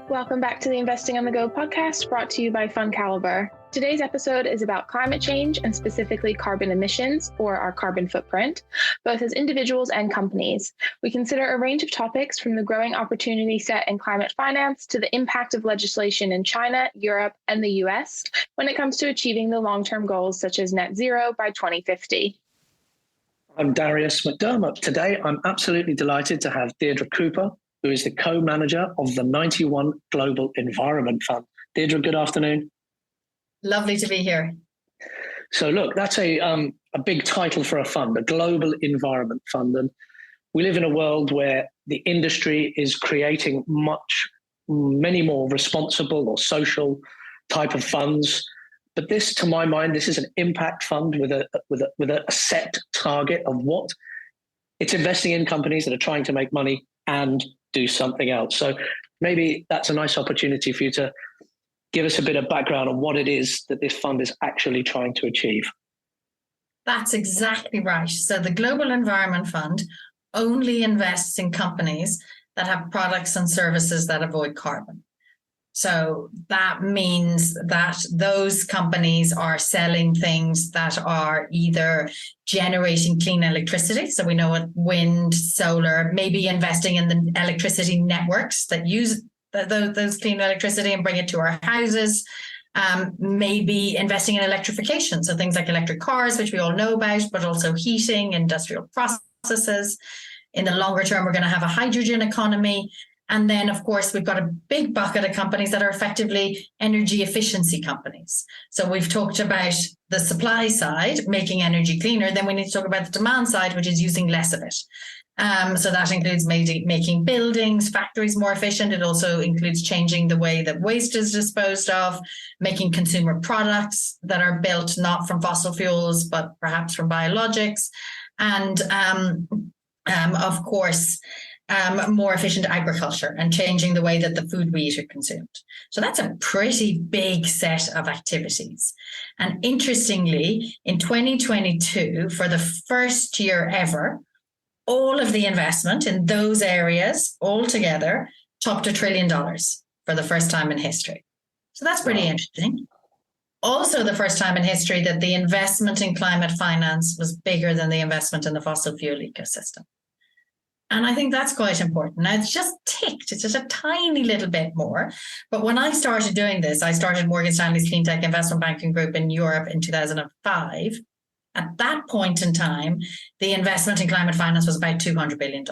Welcome back to the Investing on the Go podcast, brought to you by Fund Caliber. Today's episode is about climate change and specifically carbon emissions, or our carbon footprint, both as individuals and companies. We consider a range of topics from the growing opportunity set in climate finance to the impact of legislation in China, Europe, and the US when it comes to achieving the long-term goals such as net zero by 2050. I'm Darius McDermott. Today, I'm absolutely delighted to have Deirdre Cooper, who is the co-manager of the 91 Global Environment Fund. Deirdre, good afternoon. Lovely to be here. So look, that's a big title for a fund, a Global Environment Fund. And we live in a world where the industry is creating many more responsible or social type of funds. But this, to my mind, this is an impact fund with a set target of what it's investing in companies that are trying to make money and do something else. So maybe that's a nice opportunity for you to give us a bit of background on what it is that this fund is actually trying to achieve. That's exactly right. So the Global Environment Fund only invests in companies that have products and services that avoid carbon. So that means that those companies are selling things that are either generating clean electricity. So we know what wind, solar, maybe investing in the electricity networks that use those clean electricity and bring it to our houses. Maybe investing in electrification. So things like electric cars, which we all know about, but also heating, industrial processes. In the longer term, we're going to have a hydrogen economy. And then, of course, we've got a big bucket of companies that are effectively energy efficiency companies. So we've talked about the supply side, making energy cleaner. Then we need to talk about the demand side, which is using less of it. So that includes making buildings, factories more efficient. It also includes changing the way that waste is disposed of, making consumer products that are built not from fossil fuels, but perhaps from biologics. And of course, more efficient agriculture and changing the way that the food we eat are consumed. So that's a pretty big set of activities. And interestingly, in 2022, for the first year ever, all of the investment in those areas altogether topped $1 trillion for the first time in history. So that's pretty interesting. Also, the first time in history that the investment in climate finance was bigger than the investment in the fossil fuel ecosystem. And I think that's quite important. Now, it's just ticked. It's just a tiny little bit more. But when I started doing this, I started Morgan Stanley's Clean Tech Investment Banking Group in Europe in 2005. At that point in time, the investment in climate finance was about $200 billion.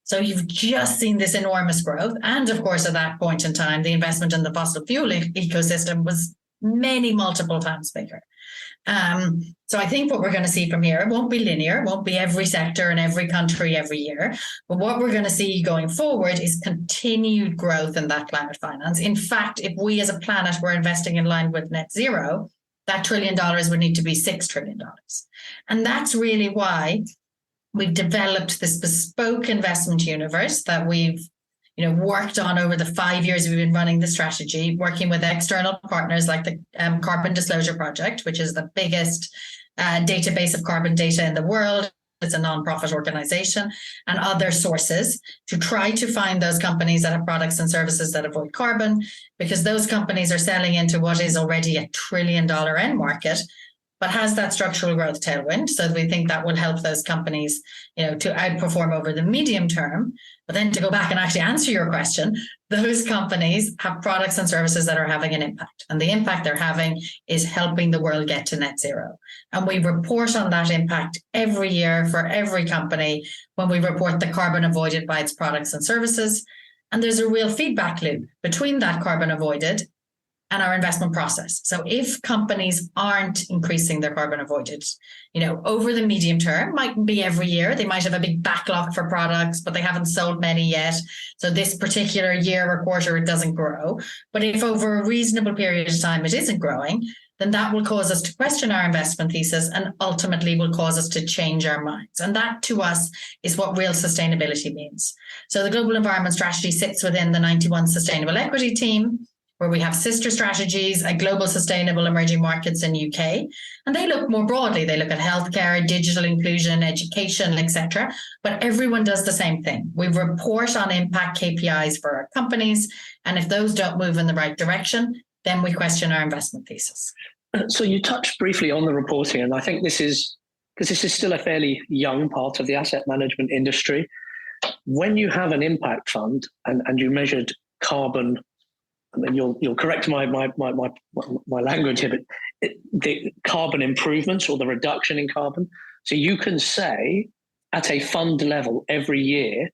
So you've just seen this enormous growth. And of course, at that point in time, the investment in the fossil fuel ecosystem was many multiple times bigger. So I think what we're going to see from here, it won't be linear, it won't be every sector in every country every year. But what we're going to see going forward is continued growth in that climate finance. In fact, if we as a planet were investing in line with net zero, that $1 trillion would need to be $6 trillion. And that's really why we've developed this bespoke investment universe that we've worked on over the 5 years we've been running the strategy, working with external partners like the Carbon Disclosure Project, which is the biggest database of carbon data in the world. It's a nonprofit organization, and other sources to try to find those companies that have products and services that avoid carbon, because those companies are selling into what is already $1 trillion end market, but has that structural growth tailwind. So we think that will help those companies, to outperform over the medium term. But then to go back and actually answer your question, those companies have products and services that are having an impact. And the impact they're having is helping the world get to net zero. And we report on that impact every year for every company when we report the carbon avoided by its products and services. And there's a real feedback loop between that carbon avoided and our investment process. So if companies aren't increasing their carbon avoided, over the medium term, mightn't be every year, they might have a big backlog for products, but they haven't sold many yet. So this particular year or quarter, it doesn't grow. But if over a reasonable period of time, it isn't growing, then that will cause us to question our investment thesis and ultimately will cause us to change our minds. And that to us is what real sustainability means. So the Global Environment Strategy sits within the 91 Sustainable Equity team. where we have sister strategies at Global Sustainable Emerging Markets in UK. And they look more broadly. They look at healthcare, digital inclusion, education, etc. But everyone does the same thing. We report on impact KPIs for our companies. And if those don't move in the right direction, then we question our investment thesis. So you touched briefly on the reporting, and I think this is because this is still a fairly young part of the asset management industry. When you have an impact fund and you measured carbon, I mean, you'll correct my language here, but the carbon improvements or the reduction in carbon. So you can say at a fund level every year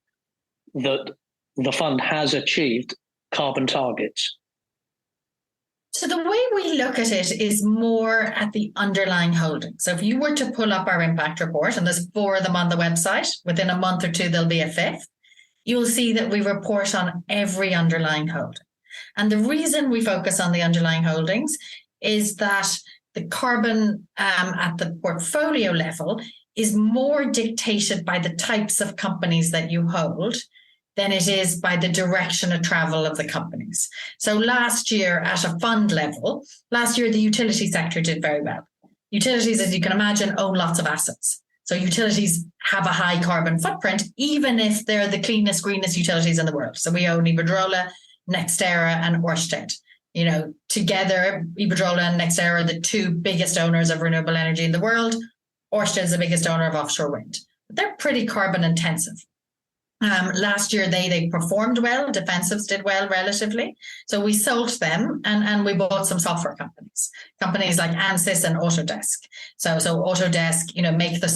that the fund has achieved carbon targets. So the way we look at it is more at the underlying holding. So if you were to pull up our impact report, and there's 4 of them on the website, within a month or two, there'll be a 5th, you'll see that we report on every underlying holding. And the reason we focus on the underlying holdings is that the carbon at the portfolio level is more dictated by the types of companies that you hold than it is by the direction of travel of the companies. So last year at a fund level, the utility sector did very well. Utilities, as you can imagine, own lots of assets. So utilities have a high carbon footprint, even if they're the cleanest, greenest utilities in the world. So we own Iberdrola, NextEra, and Ørsted. You know, together, Iberdrola and NextEra are the 2 biggest owners of renewable energy in the world. Ørsted is the biggest owner of offshore wind. But they're pretty carbon intensive. Last year, they performed well. Defensives did well relatively. So we sold them and we bought some software companies like Ansys and Autodesk. So Autodesk, you know, make the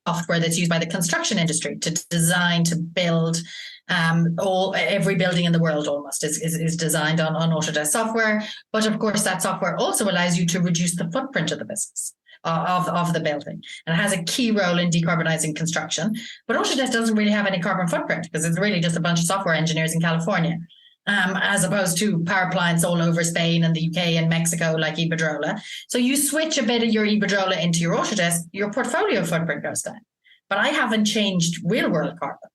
software that's used by the construction industry to design, to build. Every building in the world almost is designed on Autodesk software. But of course, that software also allows you to reduce the footprint of the business. Of the building, and it has a key role in decarbonising construction. But Autodesk doesn't really have any carbon footprint because it's really just a bunch of software engineers in California, as opposed to power plants all over Spain and the UK and Mexico like Iberdrola. So you switch a bit of your Iberdrola into your Autodesk, your portfolio footprint goes down. But I haven't changed real world carbon.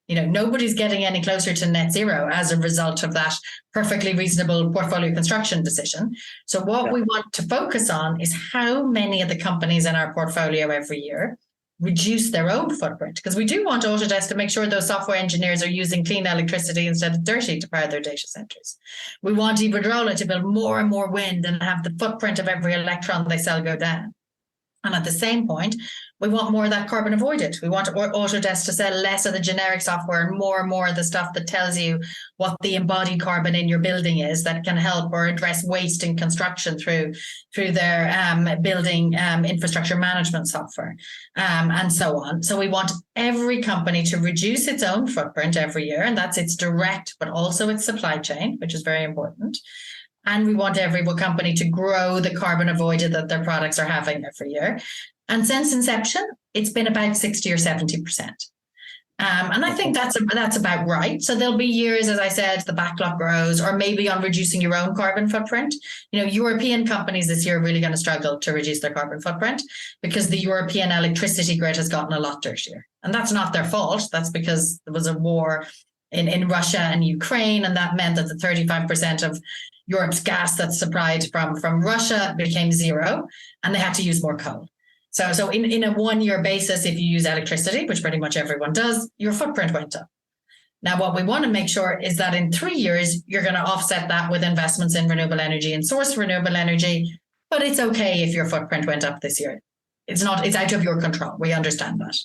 You know, nobody's getting any closer to net zero as a result of that perfectly reasonable portfolio construction decision. So what we want to focus on is how many of the companies in our portfolio every year reduce their own footprint, because we do want Autodesk to make sure those software engineers are using clean electricity instead of dirty to power their data centers. We want Iberdrola to build more and more wind and have the footprint of every electron they sell go down. And at the same point, we want more of that carbon avoided. We want Autodesk to sell less of the generic software and more of the stuff that tells you what the embodied carbon in your building is that can help or address waste in construction through their building infrastructure management software and so on. So we want every company to reduce its own footprint every year, and that's its direct, but also its supply chain, which is very important. And we want every company to grow the carbon avoided that their products are having every year. And since inception, it's been about 60 or 70%. And I think that's about right. So there'll be years, as I said, the backlog grows, or maybe on reducing your own carbon footprint. You know, European companies this year are really going to struggle to reduce their carbon footprint because the European electricity grid has gotten a lot dirtier. And that's not their fault. That's because there was a war in Russia and Ukraine, and that meant that the 35% of Europe's gas that's supplied from Russia became zero, and they had to use more coal. So in a 1 year basis, if you use electricity, which pretty much everyone does, your footprint went up. Now, what we want to make sure is that in 3 years, you're going to offset that with investments in renewable energy and source renewable energy. But it's okay if your footprint went up this year. It's out of your control. We understand that.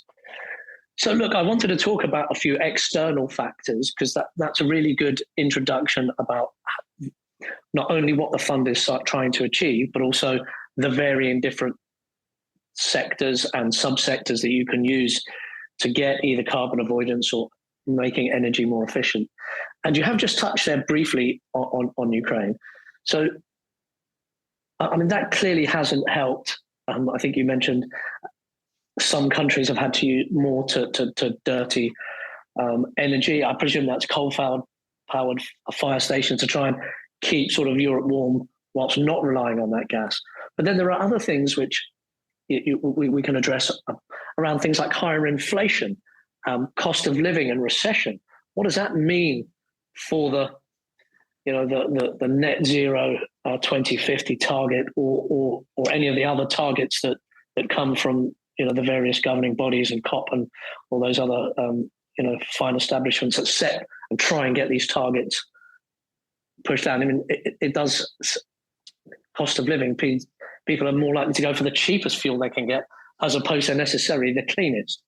So look, I wanted to talk about a few external factors because that's a really good introduction about not only what the fund is trying to achieve, but also the varying different sectors and subsectors that you can use to get either carbon avoidance or making energy more efficient. And you have just touched there briefly on Ukraine. So, I mean, that clearly hasn't helped. I think you mentioned some countries have had to use more to dirty energy. I presume that's coal-powered fire stations to try and keep sort of Europe warm whilst not relying on that gas. But then there are other things which we can address around things like higher inflation, cost of living and recession. What does that mean for the net zero 2050 target or any of the other targets that come from the various governing bodies and COP and all those other fine establishments that set and try and get these targets pushed down. I mean, it does. Cost of living, people are more likely to go for the cheapest fuel they can get as opposed to necessarily the cleanest.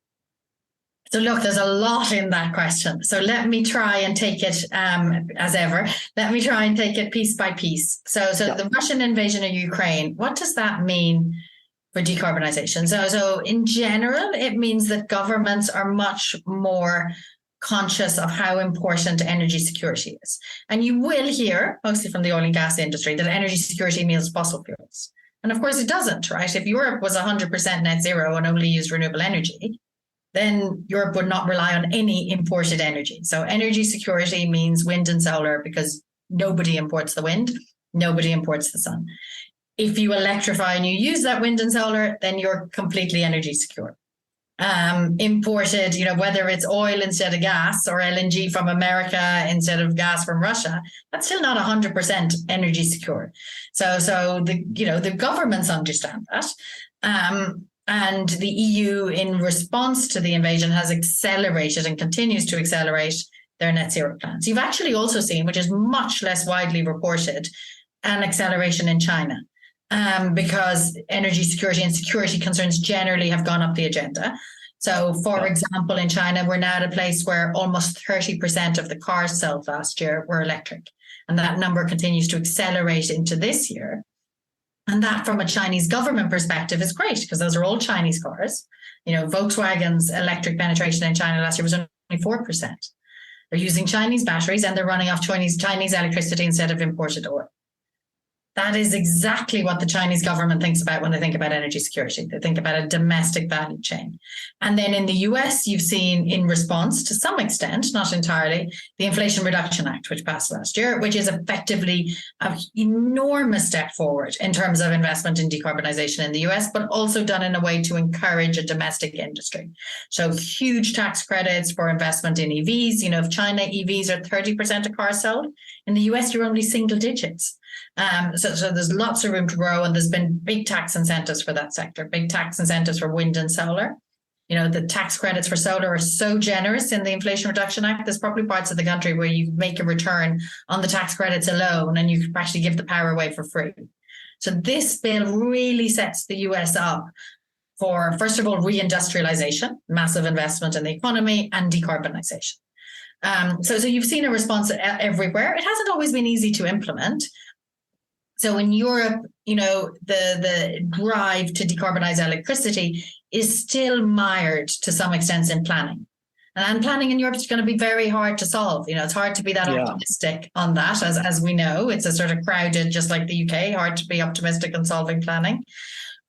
So look, there's a lot in that question. So let me try and take it, as ever, let me try and take it piece by piece. So the Russian invasion of Ukraine, what does that mean for decarbonisation? So in general, it means that governments are much more conscious of how important energy security is. And you will hear, mostly from the oil and gas industry, that energy security means fossil fuels. And of course it doesn't, right? If Europe was 100% net zero and only used renewable energy, then Europe would not rely on any imported energy. So energy security means wind and solar, because nobody imports the wind, nobody imports the sun. If you electrify and you use that wind and solar, then you're completely energy secure. Imported, whether it's oil instead of gas or LNG from America instead of gas from Russia, that's still not 100% energy secure. So the governments understand that. And the EU, in response to the invasion, has accelerated and continues to accelerate their net zero plans. You've actually also seen, which is much less widely reported, an acceleration in China, because energy security and security concerns generally have gone up the agenda. So, for example, in China, we're now at a place where almost 30% of the cars sold last year were electric. And that number continues to accelerate into this year. And that, from a Chinese government perspective, is great, because those are all Chinese cars. Volkswagen's electric penetration in China last year was only 4%. They're using Chinese batteries and they're running off Chinese electricity instead of imported oil. That is exactly what the Chinese government thinks about when they think about energy security. They think about a domestic value chain. And then in the US, you've seen, in response to some extent, not entirely, the Inflation Reduction Act, which passed last year, which is effectively an enormous step forward in terms of investment in decarbonisation in the US, but also done in a way to encourage a domestic industry. So huge tax credits for investment in EVs. If China EVs are 30% of cars sold, in the US, you're only single digits. So there's lots of room to grow, and there's been big tax incentives for that sector, big tax incentives for wind and solar. The tax credits for solar are so generous in the Inflation Reduction Act. There's probably parts of the country where you make a return on the tax credits alone, and you can actually give the power away for free. So this bill really sets the US up for, first of all, reindustrialization, massive investment in the economy, and decarbonisation. So you've seen a response everywhere. It hasn't always been easy to implement. So in Europe, the drive to decarbonize electricity is still mired to some extent in planning. And planning in Europe is going to be very hard to solve. It's hard to be that optimistic on that, as we know. It's a sort of crowded, just like the UK, hard to be optimistic on solving planning.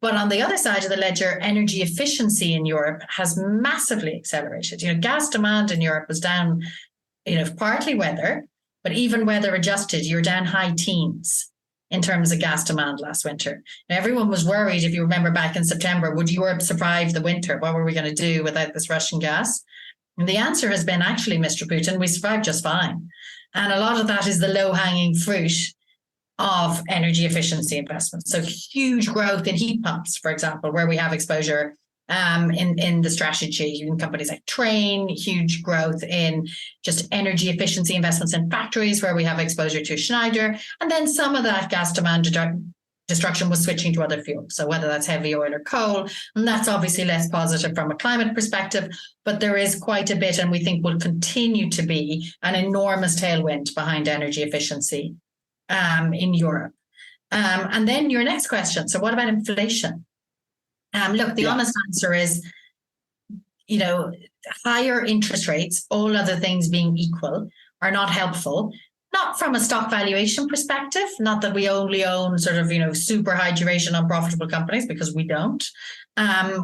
But on the other side of the ledger, energy efficiency in Europe has massively accelerated. Gas demand in Europe was down, partly weather, but even weather adjusted, you're down high teens in terms of gas demand last winter. Now, everyone was worried, if you remember back in September, would Europe survive the winter? What were we going to do without this Russian gas? And the answer has been, actually, Mr. Putin, we survived just fine. And a lot of that is the low-hanging fruit of energy efficiency investments. So huge growth in heat pumps, for example, where we have exposure in the strategy, in companies like Train, huge growth in just energy efficiency investments in factories where we have exposure to Schneider. And then some of that gas demand destruction was switching to other fuels. So whether that's heavy oil or coal, and that's obviously less positive from a climate perspective, but there is quite a bit, and we think will continue to be an enormous tailwind behind energy efficiency in Europe. And then your next question. So what about inflation? Look, the honest answer is, higher interest rates, all other things being equal, are not helpful. Not from a stock valuation perspective, not that we only own sort of, super high duration unprofitable companies, because we don't.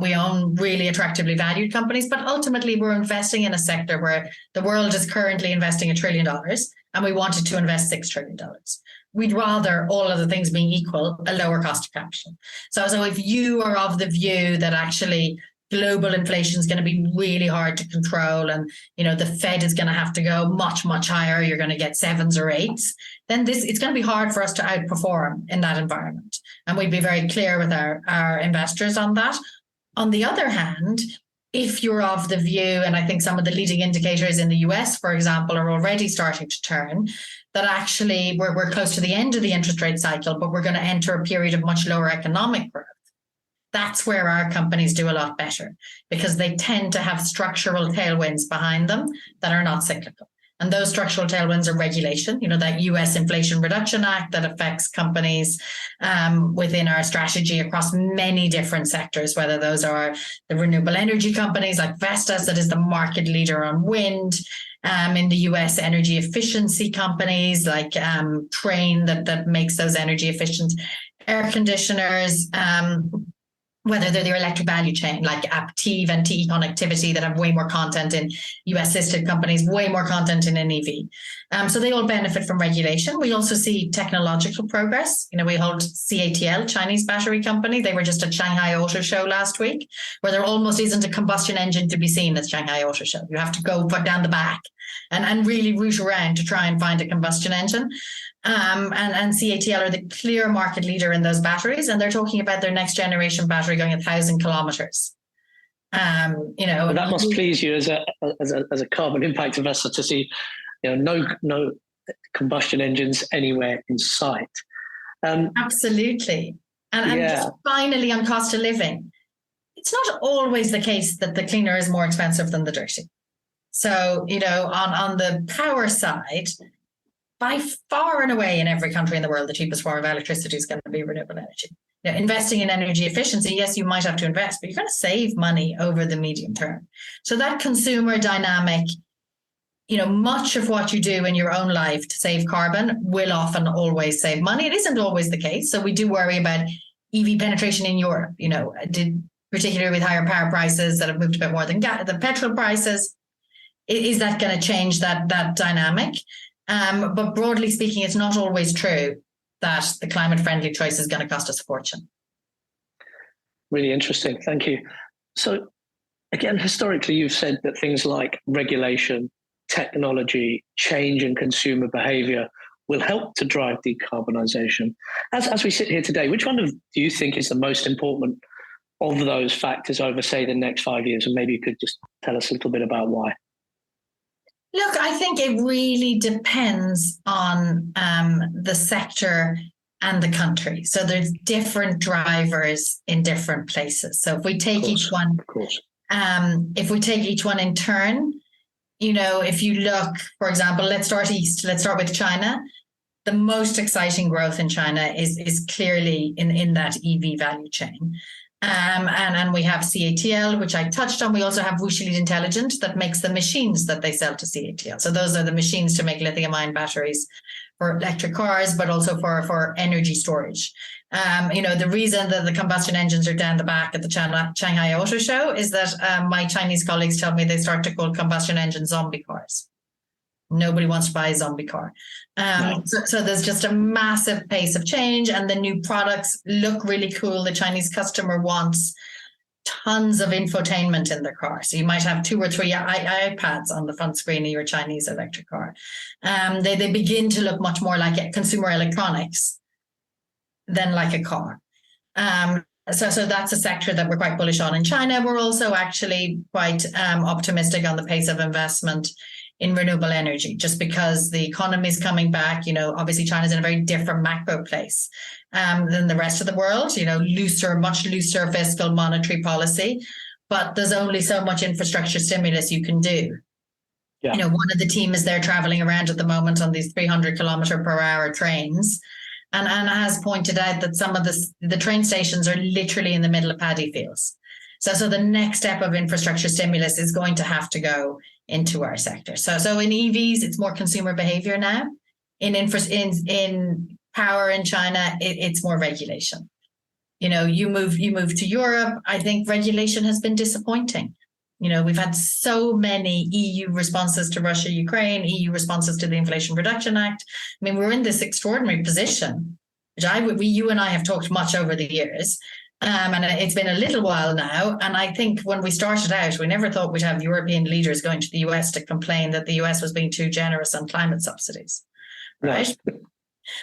We own really attractively valued companies, but ultimately we're investing in a sector where the world is currently investing $1 trillion and we wanted to invest $6 trillion. We'd rather, all other things being equal, a lower cost of capital. So if you are of the view that actually global inflation is going to be really hard to control, and the Fed is going to have to go much, much higher. You're going to get 7s or 8s. Then it's going to be hard for us to outperform in that environment, and we'd be very clear with our investors on that. On the other hand, if you're of the view, and I think some of the leading indicators in the US, for example, are already starting to turn, that actually we're close to the end of the interest rate cycle, but we're going to enter a period of much lower economic growth. That's where our companies do a lot better, because they tend to have structural tailwinds behind them that are not cyclical. And those structural tailwinds are regulation, that US Inflation Reduction Act that affects companies within our strategy across many different sectors, whether those are the renewable energy companies like Vestas, that is the market leader on wind, in the US energy efficiency companies like Train that makes those energy efficient air conditioners, whether they're the electric value chain like Aptiv and TE Connectivity that have way more content in US listed companies, way more content in an EV. So they all benefit from regulation. We also see technological progress. We hold CATL, Chinese battery company. They were just at Shanghai Auto Show last week, where there almost isn't a combustion engine to be seen at Shanghai Auto Show. You have to go down the back and really root around to try and find a combustion engine. And CATL are the clear market leader in those batteries, and they're talking about their next generation battery going 1,000 kilometers. Well, that must please you as a carbon impact investor to see, no combustion engines anywhere in sight. Absolutely, and just finally on cost of living, it's not always the case that the cleaner is more expensive than the dirty. So on the power side, by far and away in every country in the world, the cheapest form of electricity is going to be renewable energy. Investing in energy efficiency, yes, you might have to invest, but you're going to save money over the medium term. So that consumer dynamic, much of what you do in your own life to save carbon will often always save money. It isn't always the case. So we do worry about EV penetration in Europe, particularly with higher power prices that have moved a bit more than the petrol prices. Is that going to change that dynamic? But broadly speaking, it's not always true that the climate-friendly choice is going to cost us a fortune. Really interesting. Thank you. So again, historically, you've said that things like regulation, technology, change in consumer behavior will help to drive decarbonisation. As we sit here today, which one do you think is the most important of those factors over, say, the next 5 years? And maybe you could just tell us a little bit about why. Look, I think it really depends on the sector and the country. So there's different drivers in different places. So if we take each one, if we take each one in turn, if you look, for example, let's start east. Let's start with China. The most exciting growth in China is clearly in that EV value chain. And we have CATL, which I touched on. We also have Wuxi Intelligent that makes the machines that they sell to CATL. So those are the machines to make lithium-ion batteries for electric cars, but also for energy storage. The reason that the combustion engines are down the back at the Shanghai Auto Show is that my Chinese colleagues tell me they start to call combustion engines zombie cars. Nobody wants to buy a zombie car. So there's just a massive pace of change, and the new products look really cool. The Chinese customer wants tons of infotainment in their car. So you might have 2 or 3 iPads on the front screen of your Chinese electric car. They begin to look much more like consumer electronics than like a car. So that's a sector that we're quite bullish on in China. We're also actually quite optimistic on the pace of investment in renewable energy, just because the economy is coming back. Obviously China's in a very different macro place than the rest of the world, much looser fiscal monetary policy, but there's only so much infrastructure stimulus you can do. Yeah. One of the team is there traveling around at the moment on these 300 kilometer per hour trains. And Anna has pointed out that some of the train stations are literally in the middle of paddy fields. So the next step of infrastructure stimulus is going to have to go into our sector. So in EVs, it's more consumer behavior now. In power in China, it's more regulation. You move to Europe. I think regulation has been disappointing. We've had so many EU responses to Russia, Ukraine, EU responses to the Inflation Reduction Act. We're in this extraordinary position, which you and I have talked much over the years, And it's been a little while now. And I think when we started out, we never thought we'd have European leaders going to the US to complain that the US was being too generous on climate subsidies, right?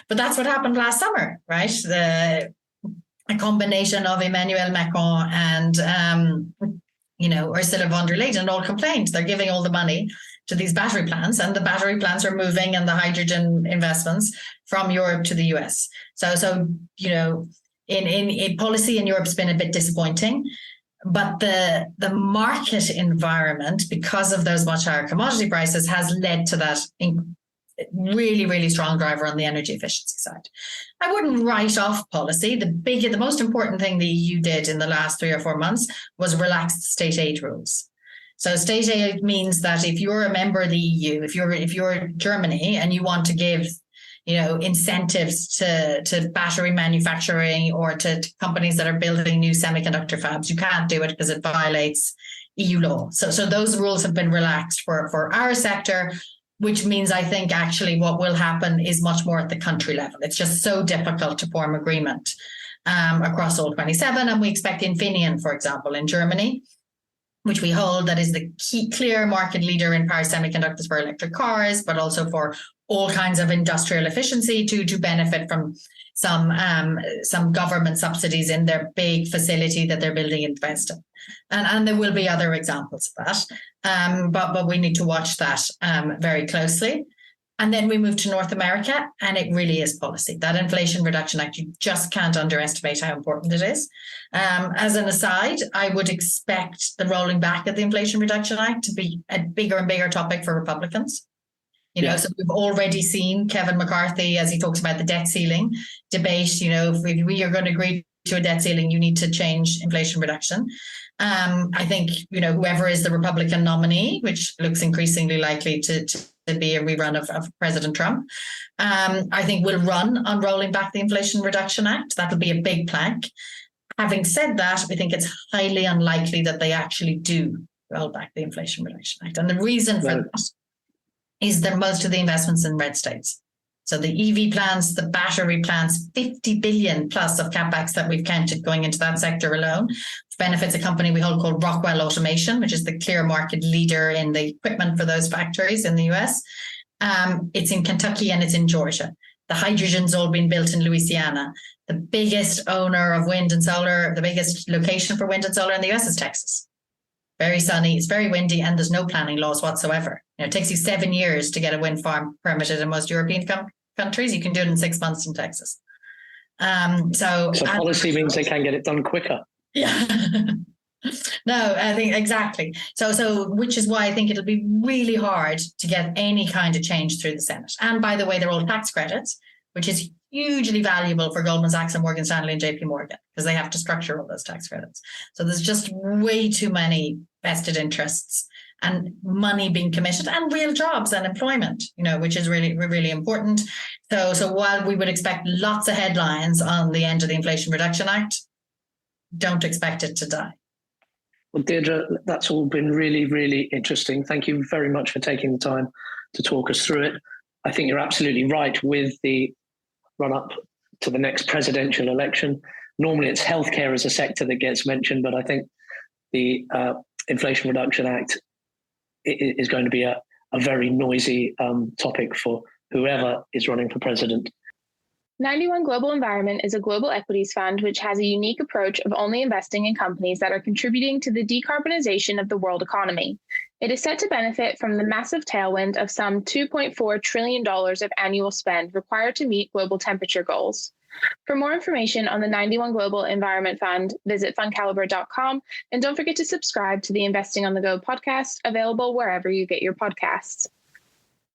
But that's what happened last summer, right? A combination of Emmanuel Macron and, Ursula von der Leyen all complained. They're giving all the money to these battery plants, and the battery plants are moving and the hydrogen investments from Europe to the US. So in policy in Europe's been a bit disappointing, but the market environment, because of those much higher commodity prices, has led to that really, really strong driver on the energy efficiency side. I wouldn't write off policy. The most important thing the EU did in the last 3 or 4 months was relax state aid rules. So state aid means that if you're a member of the EU, if you're Germany and you want to give incentives to battery manufacturing or to companies that are building new semiconductor fabs, you can't do it because it violates EU law. So those rules have been relaxed for our sector, which means I think actually what will happen is much more at the country level. It's just so difficult to form agreement across all 27. And we expect Infineon, for example, in Germany, which we hold, that is the clear market leader in power semiconductors for electric cars, but also for all kinds of industrial efficiency to benefit from some government subsidies in their big facility that they're building in Dresden. And there will be other examples of that, but we need to watch that very closely. And then we move to North America, and it really is policy. That Inflation Reduction Act, you just can't underestimate how important it is. As an aside, I would expect the rolling back of the Inflation Reduction Act to be a bigger and bigger topic for Republicans. So we've already seen Kevin McCarthy, as he talks about the debt ceiling debate, if we are going to agree to a debt ceiling, you need to change inflation reduction. I think, whoever is the Republican nominee, which looks increasingly likely to be a rerun of President Trump, I think will run on rolling back the Inflation Reduction Act. That'll be a big plank. Having said that, we think it's highly unlikely that they actually do roll back the Inflation Reduction Act. And the reason for that is that most of the investments in red states. So the EV plants, the battery plants, 50 billion plus of CapEx that we've counted going into that sector alone, which benefits a company we hold called Rockwell Automation, which is the clear market leader in the equipment for those factories in the US. It's in Kentucky and it's in Georgia. The hydrogen's all been built in Louisiana. The biggest owner of wind and solar, the biggest location for wind and solar in the US is Texas. Very sunny, it's very windy, and there's no planning laws whatsoever. It takes you 7 years to get a wind farm permitted in most European countries. You can do it in 6 months in Texas. So policy means they can get it done quicker. Yeah. No, I think exactly. So which is why I think it'll be really hard to get any kind of change through the Senate. And by the way, they're all tax credits, which is hugely valuable for Goldman Sachs and Morgan Stanley and JP Morgan, because they have to structure all those tax credits. So there's just way too many vested interests and money being committed and real jobs and employment, which is really, really important. So while we would expect lots of headlines on the end of the Inflation Reduction Act, don't expect it to die. Well, Deirdre, that's all been really, really interesting. Thank you very much for taking the time to talk us through it. I think you're absolutely right with the run up to the next presidential election. Normally it's healthcare as a sector that gets mentioned, but I think the Inflation Reduction Act is going to be a very noisy topic for whoever is running for president. 91 Global Environment is a global equities fund which has a unique approach of only investing in companies that are contributing to the decarbonization of the world economy. It is set to benefit from the massive tailwind of some $2.4 trillion of annual spend required to meet global temperature goals. For more information on the 91 Global Environment Fund, visit fundcaliber.com, and don't forget to subscribe to the Investing on the Go podcast, available wherever you get your podcasts.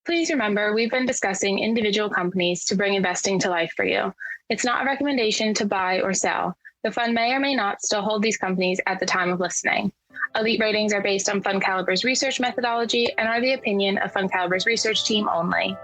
Please remember, we've been discussing individual companies to bring investing to life for you. It's not a recommendation to buy or sell. The fund may or may not still hold these companies at the time of listening. Elite ratings are based on Fund Caliber's research methodology and are the opinion of Fund Caliber's research team only.